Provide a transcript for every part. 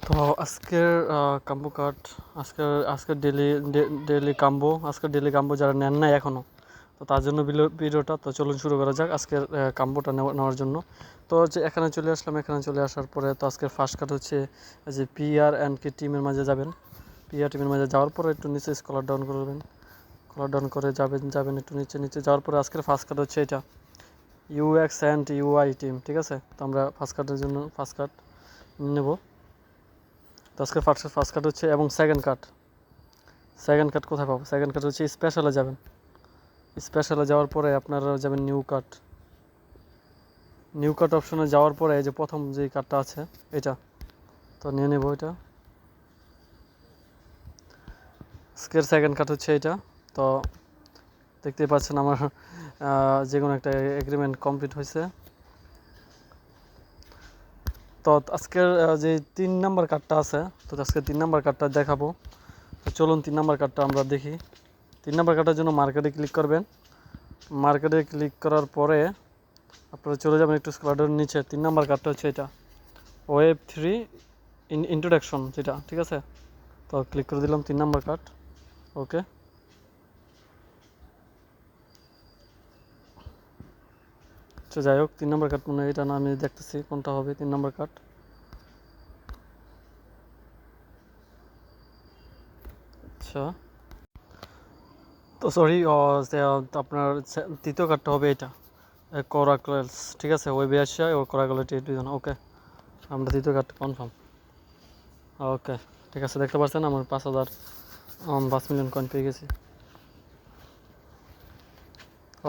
তো আজকের combo card আজকের ডেলি কাম্বো যারা নেন নাই এখনও, তো তার জন্য ভিডিওটা। তো চলুন শুরু করা যাক আজকের কাম্বোটা নেওয়ার জন্য। তো যে এখানে চলে আসলাম, এখানে চলে আসার পরে তো আজকের ফার্স্ট কার্ড হচ্ছে যে পিআর অ্যান্ড কে টিমের মাঝে যাবেন। পিআর টিমের মাঝে যাওয়ার পরে একটু নিচে স্কলার ডাউন করবেন, স্কলার ডাউন করে যাবেন একটু নিচে যাওয়ার পরে আজকের ফার্স্ট কার্ড হচ্ছে এটা ইউএক্স অ্যান্ড ইউআই টিম। ঠিক আছে, তো আমরা ফার্স্ট কার্ড নেব। তো আজকে ফার্স্ট কার্ড হচ্ছে এবং সেকেন্ড কার্ড কোথায় পাবো? সেকেন্ড কার্ড হচ্ছে স্পেশালে যাবেন। স্পেশালে যাওয়ার পরে আপনারা যাবেন নিউ কার্ড অপশনে যাওয়ার পরে যে প্রথম যে কার্ডটা আছে এটা, তো নিয়ে নেব এটা। আজকের সেকেন্ড কার্ড হচ্ছে এটা। তো দেখতেই পাচ্ছেন আমার যে কোনো একটা এগ্রিমেন্ট কমপ্লিট হয়েছে। তো আজকের যে 3 নাম্বার কার্ডটা আছে, তো আজকে 3 নাম্বার কার্ডটা দেখাবো। তো চলুন 3 নাম্বার কার্ডটা আমরা দেখি। 3 নাম্বার কার্ডের জন্য মার্কেটে ক্লিক করবেন। মার্কেটে ক্লিক করার পরে আপনারা চলে যাবেন একটু স্ক্রল নিচে। 3 নাম্বার কার্ডটা হচ্ছে এটা Web3 ইন্ট্রোডাকশন যেটা। ঠিক আছে, তো ক্লিক করে দিলাম 3 নাম্বার কার্ড। ওকে, তো যাই হোক 3 নাম্বার কার্ড মানে এটা না, আমি দেখতেছি কোনটা হবে 3 নাম্বার কার্ড। আচ্ছা, তো সরি, আপনার তৃতীয় কার্ডটা হবে এটা কোরাকলস। ঠিক আছে, ওয়েবে আসা ও কোরাকলটি দুজন। ওকে, আমরা তৃতীয় কার্ড কনফার্ম। ওকে, ঠিক আছে, দেখতে পাচ্ছেন আমার 5 মিলিয়ন কয়েন পেয়ে গেছি।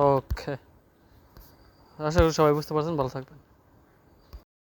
ওকে, আশা করি সবাই বুঝতে পারছেন। ভালো থাকবেন।